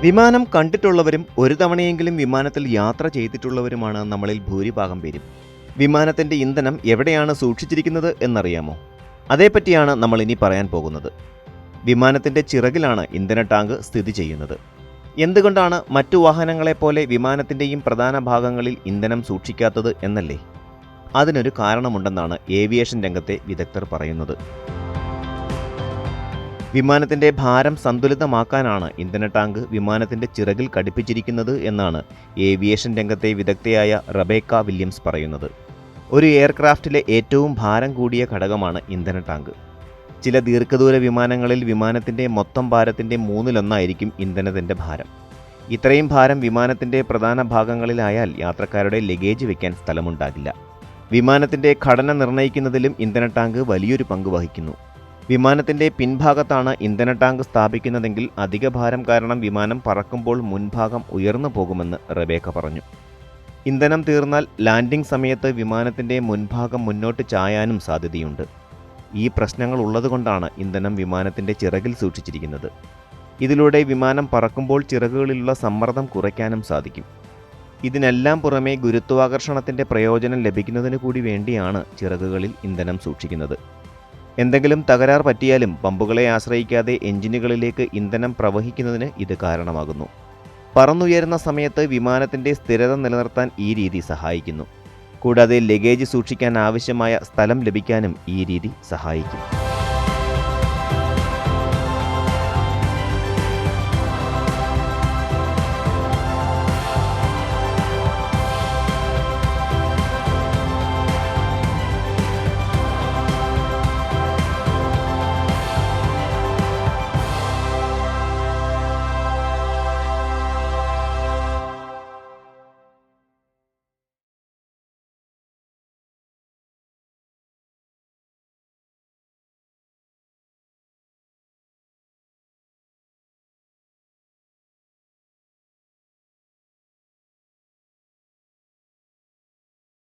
വിമാനം കണ്ടിട്ടുള്ളവരും ഒരു തവണയെങ്കിലും വിമാനത്തിൽ യാത്ര ചെയ്തിട്ടുള്ളവരുമാണ് നമ്മളിൽ ഭൂരിഭാഗം പേരും. വിമാനത്തിൻ്റെ ഇന്ധനം എവിടെയാണ് സൂക്ഷിച്ചിരിക്കുന്നത് എന്നറിയാമോ? അതേപ്പറ്റിയാണ് നമ്മൾ ഇനി പറയാൻ പോകുന്നത്. വിമാനത്തിൻ്റെ ചിറകിലാണ് ഇന്ധന ടാങ്ക് സ്ഥിതി ചെയ്യുന്നത്. എന്തുകൊണ്ടാണ് മറ്റു വാഹനങ്ങളെപ്പോലെ വിമാനത്തിൻ്റെയും പ്രധാന ഭാഗങ്ങളിൽ ഇന്ധനം സൂക്ഷിക്കാത്തത് എന്നല്ലേ? അതിനൊരു കാരണമുണ്ടെന്നാണ് ഏവിയേഷൻ രംഗത്തെ വിദഗ്ധർ പറയുന്നത്. വിമാനത്തിൻ്റെ ഭാരം സന്തുലിതമാക്കാനാണ് ഇന്ധന ടാങ്ക് വിമാനത്തിൻ്റെ ചിറകിൽ ഘടിപ്പിച്ചിരിക്കുന്നത് എന്നാണ് ഏവിയേഷൻ രംഗത്തെ വിദഗ്ധയായ റബേക്ക വില്യംസ് പറയുന്നത്. ഒരു എയർക്രാഫ്റ്റിലെ ഏറ്റവും ഭാരം കൂടിയ ഘടകമാണ് ഇന്ധന ടാങ്ക്. ചില ദീർഘദൂര വിമാനങ്ങളിൽ വിമാനത്തിൻ്റെ മൊത്തം ഭാരത്തിൻ്റെ 1/3 ഇന്ധനത്തിൻ്റെ ഭാരം. ഇത്രയും ഭാരം വിമാനത്തിൻ്റെ പ്രധാന ഭാഗങ്ങളിലായാൽ യാത്രക്കാരുടെ ലഗേജ് വയ്ക്കാൻ സ്ഥലമുണ്ടാകില്ല. വിമാനത്തിൻ്റെ ഘടന നിർണ്ണയിക്കുന്നതിലും ഇന്ധന ടാങ്ക് വലിയൊരു പങ്ക് വഹിക്കുന്നു. വിമാനത്തിൻ്റെ പിൻഭാഗത്താണ് ഇന്ധന ടാങ്ക് സ്ഥാപിക്കുന്നതെങ്കിൽ അധിക ഭാരം കാരണം വിമാനം പറക്കുമ്പോൾ മുൻഭാഗം ഉയർന്നു പോകുമെന്ന് റബേക്ക പറഞ്ഞു. ഇന്ധനം തീർന്നാൽ ലാൻഡിംഗ് സമയത്ത് വിമാനത്തിൻ്റെ മുൻഭാഗം മുന്നോട്ട് ചായാനും സാധ്യതയുണ്ട്. ഈ പ്രശ്നങ്ങൾ ഉള്ളതുകൊണ്ടാണ് ഇന്ധനം വിമാനത്തിൻ്റെ ചിറകിൽ സൂക്ഷിച്ചിരിക്കുന്നത്. ഇതിലൂടെ വിമാനം പറക്കുമ്പോൾ ചിറകുകളിലുള്ള സമ്മർദ്ദം കുറയ്ക്കാനും സാധിക്കും. ഇതിനെല്ലാം പുറമെ ഗുരുത്വാകർഷണത്തിൻ്റെ പ്രയോജനം ലഭിക്കുന്നതിന് കൂടി വേണ്ടിയാണ് ചിറകുകളിൽ ഇന്ധനം സൂക്ഷിക്കുന്നത്. എന്തെങ്കിലും തകരാർ പറ്റിയാലും പമ്പുകളെ ആശ്രയിക്കാതെ എഞ്ചിനുകളിലേക്ക് ഇന്ധനം പ്രവഹിക്കുന്നതിന് ഇത് കാരണമാകുന്നു. പറന്നുയരുന്ന സമയത്ത് വിമാനത്തിൻ്റെ സ്ഥിരത നിലനിർത്താൻ ഈ രീതി സഹായിക്കുന്നു. കൂടാതെ ലഗേജ് സൂക്ഷിക്കാൻ ആവശ്യമായ സ്ഥലം ലഭിക്കാനും ഈ രീതി സഹായിക്കും.